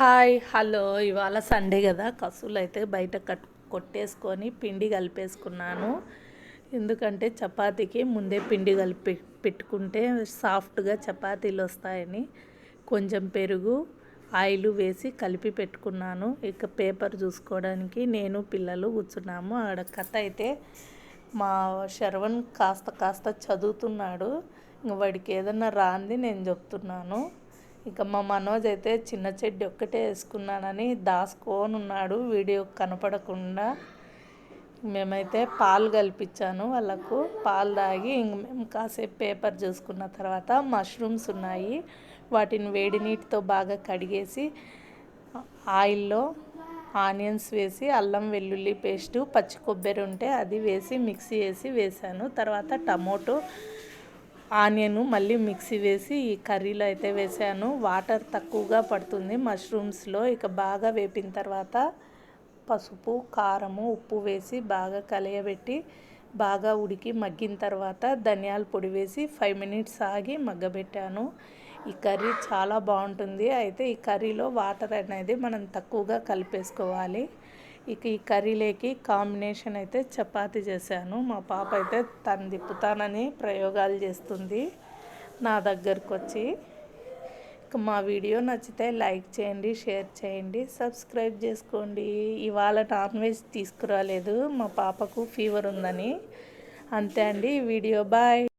Hi hello ఇవాళ Sunday కదా కసులు అయితే బయట కొట్టేసుకొని పిండి కలిపేసుకున్నాను. ఎందుకంటే చపాతీకి ముందే పిండి కలిపి పెట్టుకుంటే సాఫ్ట్గా చపాతీలు వస్తాయని కొంచెం పెరుగు ఆయిల్ వేసి కలిపి పెట్టుకున్నాను. ఇక పేపర్ చూసుకోవడానికి నేను పిల్లలు కూర్చున్నాము. ఆడ కథ అయితే మా శరవణ్ కాస్త చదువుతున్నాడు. ఇంక వాడికి ఏదన్నా రాంది నేను చెప్తున్నాను. ఇక మా మనోజ్ అయితే చిన్న చెడ్డి ఒక్కటే వేసుకున్నానని దాచుకొని ఉన్నాడు వీడియో కనపడకుండా. మేమైతే పాలు కల్పించాను వాళ్ళకు. పాలు తాగి ఇంక మేము కాసేపు పేపర్ చూసుకున్న తర్వాత మష్రూమ్స్ ఉన్నాయి, వాటిని వేడి నీటితో బాగా కడిగేసి ఆయిల్లో ఆనియన్స్ వేసి అల్లం వెల్లుల్లి పేస్టు పచ్చి కొబ్బరి ఉంటే అది వేసి మిక్సీ వేసి వేసాను. తర్వాత టమోటో ఆనియన్ మళ్ళీ మిక్సీ వేసి ఈ కర్రీలో అయితే వేసాను. వాటర్ తక్కువగా పడుతుంది మష్రూమ్స్లో. ఇక బాగా వేపిన తర్వాత పసుపు కారము ఉప్పు వేసి బాగా కలియబెట్టి బాగా ఉడికి మగ్గిన తర్వాత ధనియాల పొడి వేసి 5 మినిట్స్ ఆగి మగ్గబెట్టాను. ఈ కర్రీ చాలా బాగుంటుంది. అయితే ఈ కర్రీలో వాటర్ అనేది మనం తక్కువగా కలిపేసుకోవాలి. ఇక ఈ కర్రీలోకి కాంబినేషన్ అయితే చపాతీ చేశాను. మా పాప అయితే తను తిప్పుతానని ప్రయోగాలు చేస్తుంది నా దగ్గరకు వచ్చి. ఇక మా వీడియో నచ్చితే లైక్ చేయండి, షేర్ చేయండి, సబ్స్క్రైబ్ చేసుకోండి. ఇవాళ నాన్ వెజ్ తీసుకురాలేదు, మా పాపకు ఫీవర్ ఉందని. అంతే అండి వీడియో. బాయ్.